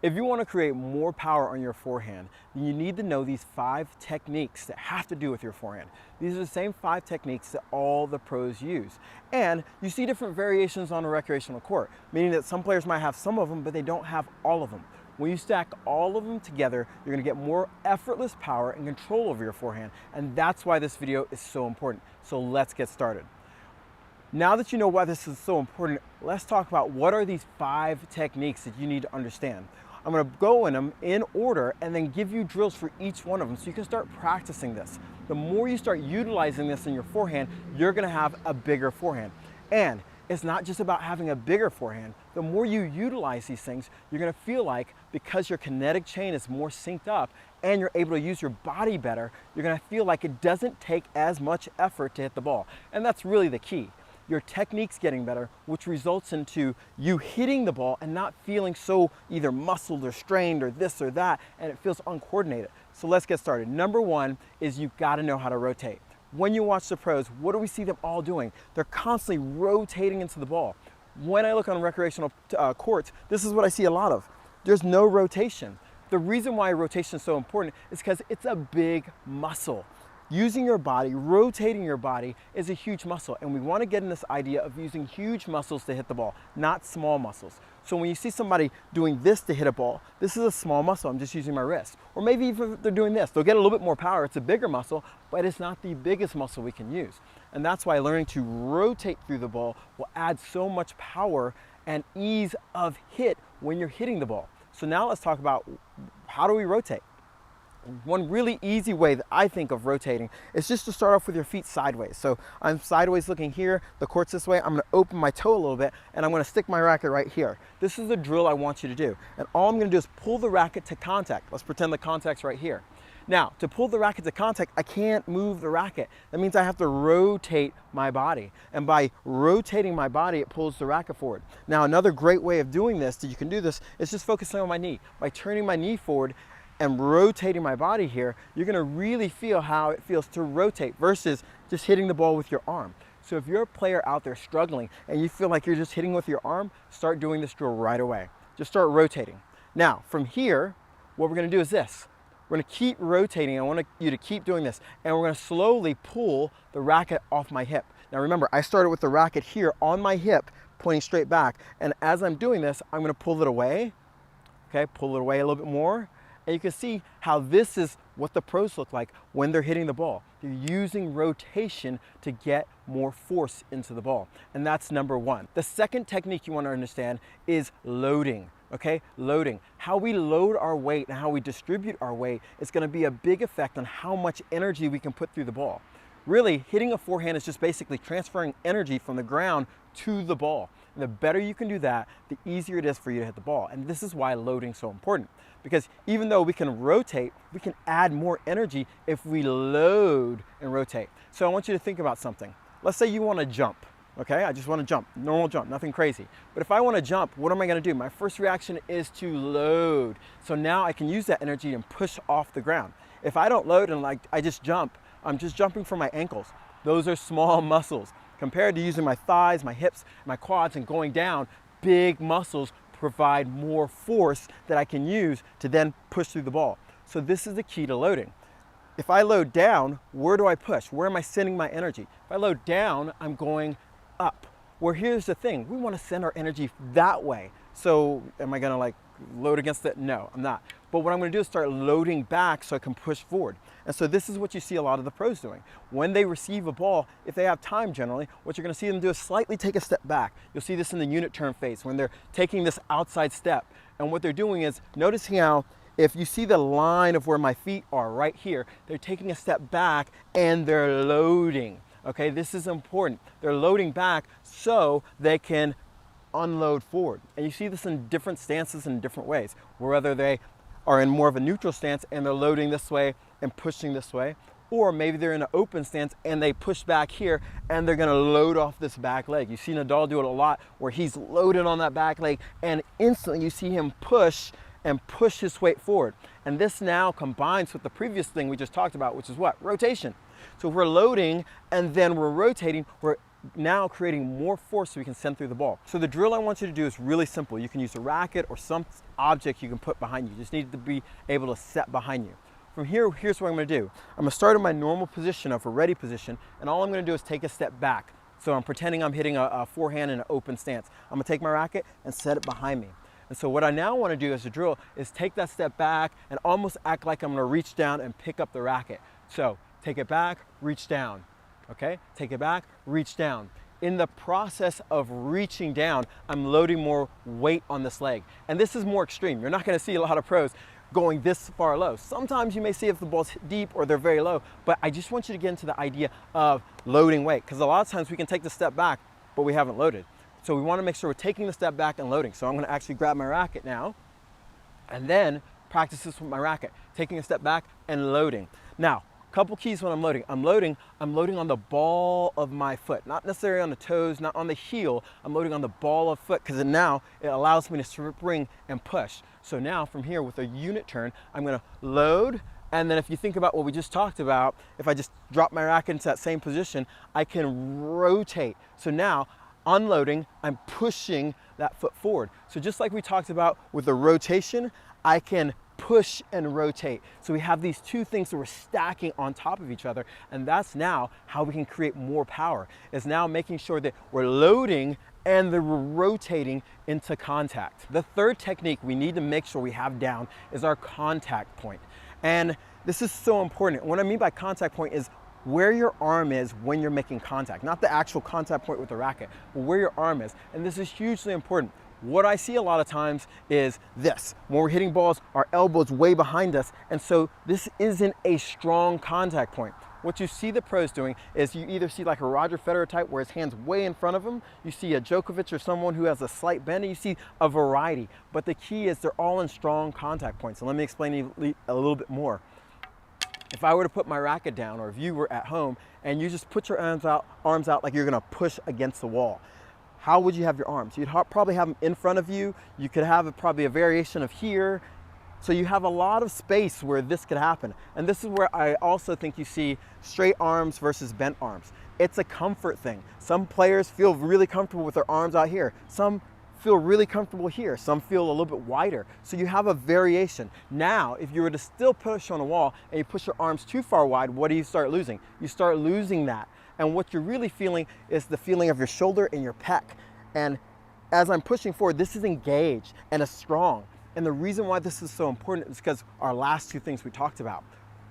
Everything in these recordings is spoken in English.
If you want to create more power on your forehand, then you need to know these 5 techniques that have to do with your forehand. These are the same 5 techniques that all the pros use. And you see different variations on a recreational court, meaning that some players might have some of them, but they don't have all of them. When you stack all of them together, you're going to get more effortless power and control over your forehand. And that's why this video is so important. So let's get started. Now that you know why this is so important, let's talk about what are these 5 techniques that you need to understand. I'm going to go in them in order and then give you drills for each one of them so you can start practicing this. The more you start utilizing this in your forehand, you're going to have a bigger forehand. And it's not just about having a bigger forehand. The more you utilize these things, you're going to feel like, because your kinetic chain is more synced up and you're able to use your body better, you're going to feel like it doesn't take as much effort to hit the ball. And that's really the key. Your technique's getting better, which results into you hitting the ball and not feeling so either muscled or strained or this or that, and it feels uncoordinated. So let's get started. Number 1 is you've got to know how to rotate. When you watch the pros, what do we see them all doing? They're constantly rotating into the ball. When I look on recreational courts, this is what I see a lot of. There's no rotation. The reason why rotation is so important is because it's a big muscle. Using your body, rotating your body is a huge muscle, and we want to get in this idea of using huge muscles to hit the ball, not small muscles. So when you see somebody doing this to hit a ball, this is a small muscle, I'm just using my wrist. Or maybe even if they're doing this, they'll get a little bit more power, it's a bigger muscle, but it's not the biggest muscle we can use. And that's why learning to rotate through the ball will add so much power and ease of hit when you're hitting the ball. So now let's talk about how do we rotate. One really easy way that I think of rotating is just to start off with your feet sideways. So I'm sideways looking here, the court's this way, I'm going to open my toe a little bit and I'm going to stick my racket right here. This is the drill I want you to do. And all I'm going to do is pull the racket to contact. Let's pretend the contact's right here. Now, to pull the racket to contact, I can't move the racket. That means I have to rotate my body. And by rotating my body, it pulls the racket forward. Now, another great way of doing this, that you can do this, is just focusing on my knee. By turning my knee forward and rotating my body here, you're going to really feel how it feels to rotate versus just hitting the ball with your arm. So if you're a player out there struggling and you feel like you're just hitting with your arm, start doing this drill right away. Just start rotating. Now, from here, what we're going to do is this. We're going to keep rotating. I want you to keep doing this. And we're going to slowly pull the racket off my hip. Now remember, I started with the racket here on my hip, pointing straight back. And as I'm doing this, I'm going to pull it away. Okay, pull it away a little bit more. And you can see how this is what the pros look like when they're hitting the ball. They're using rotation to get more force into the ball. And that's number 1. The second technique you want to understand is loading. Okay, loading. How we load our weight and how we distribute our weight is going to be a big effect on how much energy we can put through the ball. Really, hitting a forehand is just basically transferring energy from the ground to the ball. And the better you can do that, the easier it is for you to hit the ball. And this is why loading is so important. Because even though we can rotate, we can add more energy if we load and rotate. So I want you to think about something. Let's say you want to jump. Okay, I just want to jump, normal jump, nothing crazy. But if I want to jump, what am I going to do? My first reaction is to load. So now I can use that energy and push off the ground. If I don't load and I just jump, I'm just jumping from my ankles. Those are small muscles. Compared to using my thighs, my hips, my quads and going down, big muscles provide more force that I can use to then push through the ball. So this is the key to loading. If I load down, where do I push? Where am I sending my energy? If I load down, I'm going up. Where here's the thing, we want to send our energy that way. So am I going to load against it? No, I'm not. But what I'm going to do is start loading back so I can push forward. And so this is what you see a lot of the pros doing. When they receive a ball, if they have time generally, what you're going to see them do is slightly take a step back. You'll see this in the unit turn phase when they're taking this outside step. And what they're doing is noticing how if you see the line of where my feet are right here, they're taking a step back and they're loading. Okay, this is important. They're loading back so they can unload forward. And you see this in different stances in different ways, whether they are in more of a neutral stance and they're loading this way and pushing this way, or maybe they're in an open stance and they push back here and they're gonna load off this back leg. You see Nadal do it a lot where he's loaded on that back leg and instantly you see him push and push his weight forward. And this now combines with the previous thing we just talked about, which is what? Rotation. So if we're loading and then we're rotating, we're now creating more force so we can send through the ball. So the drill I want you to do is really simple. You can use a racket or some object you can put behind you. You just need to be able to set behind you. From here, here's what I'm gonna do. I'm gonna start in my normal position of a ready position, and all I'm gonna do is take a step back. So I'm pretending I'm hitting a forehand in an open stance. I'm gonna take my racket and set it behind me. And so what I now wanna do as a drill is take that step back and almost act like I'm gonna reach down and pick up the racket. So take it back, reach down, okay? Take it back, reach down. In the process of reaching down, I'm loading more weight on this leg. And this is more extreme. You're not gonna see a lot of pros going this far low. Sometimes you may see if the ball's deep or they're very low, but I just want you to get into the idea of loading weight, because a lot of times we can take the step back, but we haven't loaded. So we wanna make sure we're taking the step back and loading. So I'm gonna actually grab my racket now, and then practice this with my racket, taking a step back and loading. Now, couple keys when I'm loading. I'm loading on the ball of my foot, not necessarily on the toes, not on the heel. I'm loading on the ball of foot, because now it allows me to spring and push. So now from here with a unit turn, I'm gonna load, and then if you think about what we just talked about, if I just drop my racket into that same position, I can rotate. So now unloading, I'm pushing that foot forward. So just like we talked about with the rotation, I can push and rotate. So we have these two things that we're stacking on top of each other, and that's now how we can create more power, is now making sure that we're loading and then we're rotating into contact. The third technique we need to make sure we have down is our contact point. And this is so important. What I mean by contact point is where your arm is when you're making contact, not the actual contact point with the racket, but where your arm is. And this is hugely important. What I see a lot of times is this. When we're hitting balls, our elbow's way behind us, and so this isn't a strong contact point. What you see the pros doing is you either see like a Roger Federer type where his hand's way in front of him, you see a Djokovic or someone who has a slight bend, and you see a variety. But the key is they're all in strong contact points. So let me explain a little bit more. If I were to put my racket down, or if you were at home and you just put your arms out like you're gonna push against the wall, how would you have your arms? You'd probably have them in front of you. You could have probably a variation of here. So you have a lot of space where this could happen. And this is where I also think you see straight arms versus bent arms. It's a comfort thing. Some players feel really comfortable with their arms out here. Some feel really comfortable here. Some feel a little bit wider. So you have a variation. Now, if you were to still push on a wall and you push your arms too far wide, what do you start losing? You start losing that. And what you're really feeling is the feeling of your shoulder and your pec. And as I'm pushing forward, this is engaged and it's strong. And the reason why this is so important is because our last two things we talked about.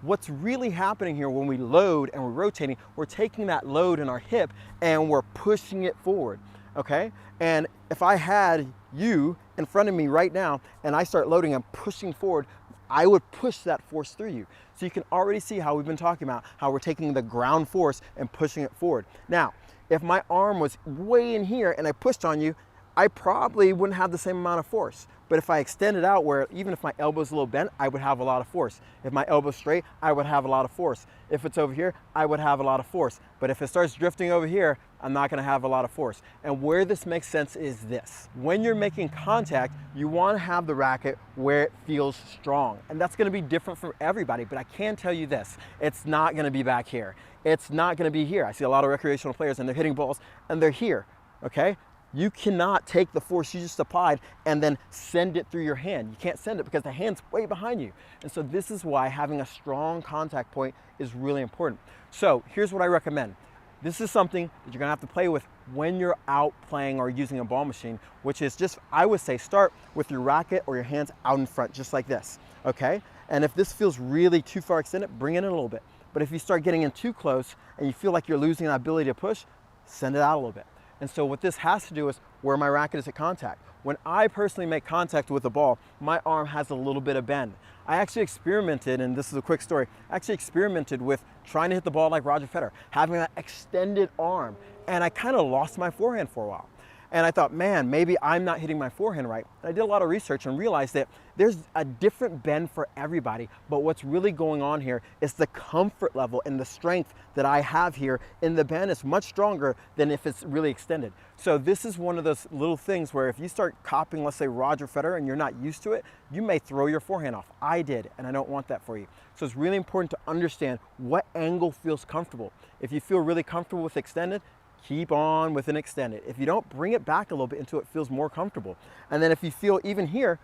What's really happening here when we load and we're rotating, we're taking that load in our hip and we're pushing it forward, okay? And if I had you in front of me right now and I start loading and pushing forward, I would push that force through you. So you can already see how we've been talking about how we're taking the ground force and pushing it forward. Now, if my arm was way in here and I pushed on you, I probably wouldn't have the same amount of force. But if I extend it out where even if my elbow's a little bent, I would have a lot of force. If my elbow's straight, I would have a lot of force. If it's over here, I would have a lot of force. But if it starts drifting over here, I'm not gonna have a lot of force. And where this makes sense is this. When you're making contact, you wanna have the racket where it feels strong. And that's gonna be different for everybody, but I can tell you this, it's not gonna be back here. It's not gonna be here. I see a lot of recreational players and they're hitting balls and they're here, okay? You cannot take the force you just applied and then send it through your hand. You can't send it because the hand's way behind you. And so this is why having a strong contact point is really important. So here's what I recommend. This is something that you're gonna have to play with when you're out playing or using a ball machine, which is just, I would say, start with your racket or your hands out in front, just like this, okay? And if this feels really too far extended, bring it in a little bit. But if you start getting in too close and you feel like you're losing that ability to push, send it out a little bit. And so what this has to do is where my racket is at contact. When I personally make contact with the ball, my arm has a little bit of bend. I actually experimented, and this is a quick story, I actually experimented with trying to hit the ball like Roger Federer, having that extended arm, and I kind of lost my forehand for a while. And I thought, man, maybe I'm not hitting my forehand right. And I did a lot of research and realized that there's a different bend for everybody, but what's really going on here is the comfort level and the strength that I have here in the bend is much stronger than if it's really extended. So this is one of those little things where if you start copying, let's say Roger Federer, and you're not used to it, you may throw your forehand off. I did, and I don't want that for you. So it's really important to understand what angle feels comfortable. If you feel really comfortable with extended, keep on with an extended. If you don't, bring it back a little bit until it feels more comfortable. And then if you feel even here,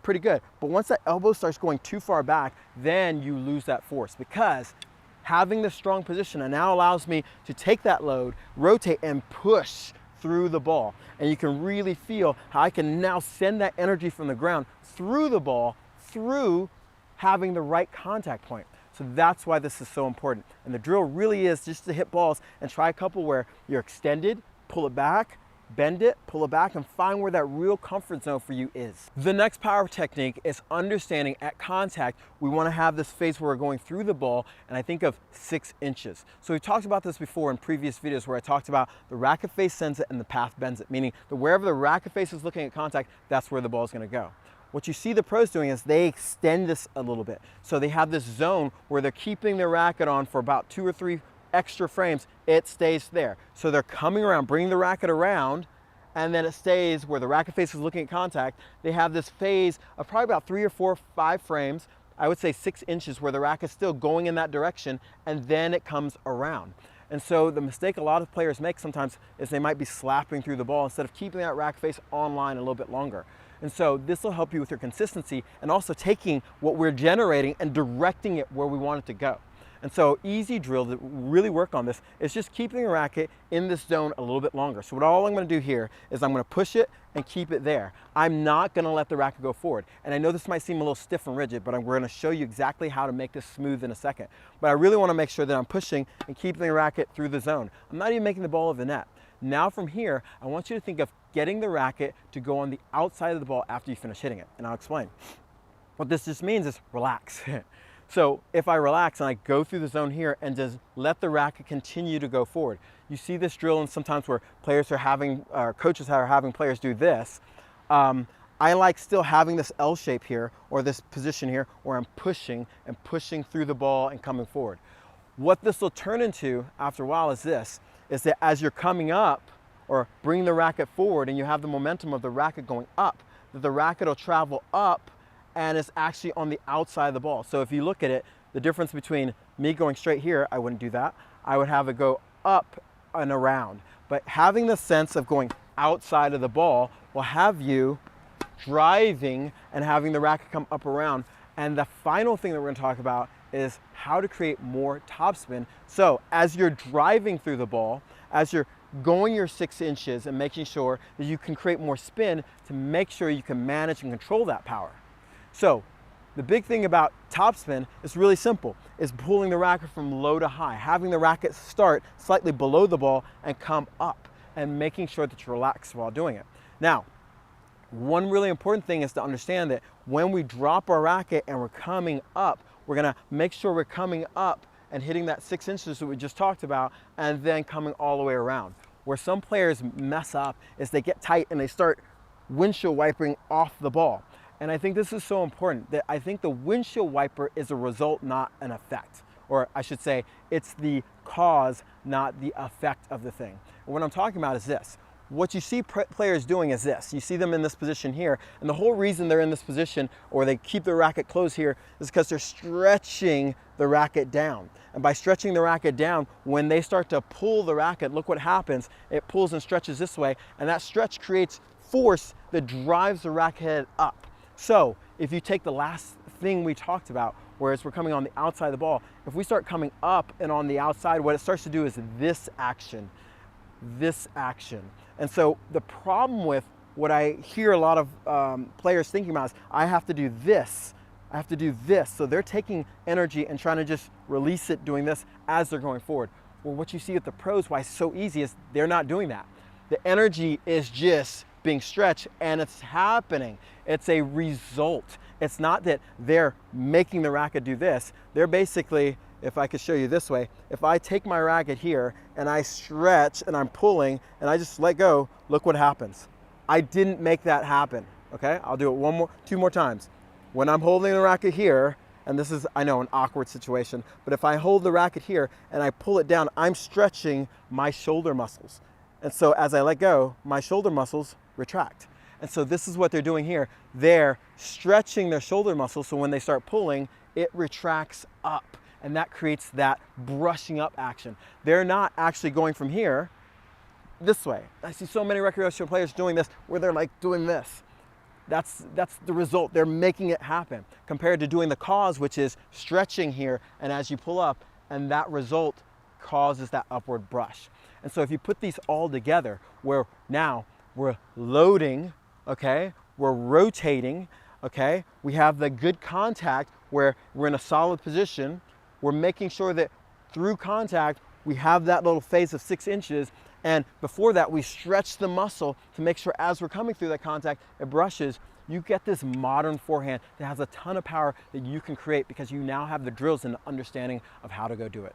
pretty good. But once that elbow starts going too far back, then you lose that force, because having this strong position now allows me to take that load, rotate, and push through the ball. And you can really feel how I can now send that energy from the ground through the ball, through having the right contact point. So that's why this is so important. And the drill really is just to hit balls and try a couple where you're extended, pull it back, bend it, pull it back, and find where that real comfort zone for you is. The next power technique is understanding at contact, we want to have this phase where we're going through the ball, and I think of 6 inches. So we talked about this before in previous videos where I talked about the racket face sends it and the path bends it, meaning that wherever the racket face is looking at contact, that's where the ball is going to go. What you see the pros doing is they extend this a little bit. So they have this zone where they're keeping their racket on for about 2 or 3 extra frames, it stays there. So they're coming around, bringing the racket around, and then it stays where the racket face is looking at contact. They have this phase of probably about 3 or 4 or 5 frames, I would say 6 inches, where the racket's still going in that direction, and then it comes around. And so the mistake a lot of players make sometimes is they might be slapping through the ball instead of keeping that racket face online a little bit longer. And so this will help you with your consistency and also taking what we're generating and directing it where we want it to go. And so easy drill to really work on this is just keeping the racket in this zone a little bit longer. So all I'm going to do here is I'm going to push it and keep it there. I'm not going to let the racket go forward. And I know this might seem a little stiff and rigid, but we're going to show you exactly how to make this smooth in a second. But I really want to make sure that I'm pushing and keeping the racket through the zone. I'm not even making the ball of the net. Now from here, I want you to think of getting the racket to go on the outside of the ball after you finish hitting it. And I'll explain. What this just means is relax. So if I relax and I go through the zone here and just let the racket continue to go forward. You see this drill and sometimes where players are having, coaches are having players do this. I like still having this L shape here, or this position here, where I'm pushing and pushing through the ball and coming forward. What this will turn into after a while is this, is that as you're coming up or bring the racket forward and you have the momentum of the racket going up, that the racket will travel up and it's actually on the outside of the ball. So if you look at it, the difference between me going straight here, I wouldn't do that. I would have it go up and around. But having the sense of going outside of the ball will have you driving and having the racket come up around. And the final thing that we're going to talk about is how to create more topspin. So as you're driving through the ball, as you're going your 6 inches and making sure that you can create more spin to make sure you can manage and control that power. So the big thing about topspin is really simple, is pulling the racket from low to high, having the racket start slightly below the ball and come up, and making sure that you relax while doing it. Now, one really important thing is to understand that when we drop our racket and we're coming up, we're gonna make sure we're coming up and hitting that 6 inches that we just talked about, and then coming all the way around. Where some players mess up is they get tight and they start windshield wiping off the ball. And I think this is so important, that I think the windshield wiper is a result, not an effect. Or I should say, it's the cause, not the effect of the thing. And what I'm talking about is this. What you see players doing is this. You see them in this position here, and the whole reason they're in this position, or they keep their racket closed here, is because they're stretching the racket down. And by stretching the racket down, when they start to pull the racket, look what happens. It pulls and stretches this way, and that stretch creates force that drives the racket head up. So if you take the last thing we talked about, whereas we're coming on the outside of the ball, if we start coming up and on the outside, what it starts to do is this action. And so the problem with what I hear a lot of players thinking about is, I have to do this. So they're taking energy and trying to just release it doing this as they're going forward. Well, what you see with the pros, why it's so easy, is they're not doing that. The energy is just being stretched, and it's happening. It's a result. It's not that they're making the racket do this. They're basically, if I could show you this way, if I take my racket here and I stretch and I'm pulling and I just let go, look what happens. I didn't make that happen, okay? I'll do it 2 more times. When I'm holding the racket here, and this is, I know, an awkward situation, but if I hold the racket here and I pull it down, I'm stretching my shoulder muscles. And so as I let go, my shoulder muscles retract. And so this is what they're doing here. They're stretching their shoulder muscles, so when they start pulling, it retracts up, and that creates that brushing up action. They're not actually going from here this way. I see so many recreational players doing this where they're like doing this. That's the result. They're making it happen compared to doing the cause, which is stretching here, and as you pull up, and that result causes that upward brush. And so if you put these all together, where now we're loading, okay, we're rotating, okay, we have the good contact where we're in a solid position, we're making sure that through contact we have that little phase of 6 inches, and before that we stretch the muscle to make sure as we're coming through that contact it brushes. You get this modern forehand that has a ton of power that you can create because you now have the drills and the understanding of how to go do it.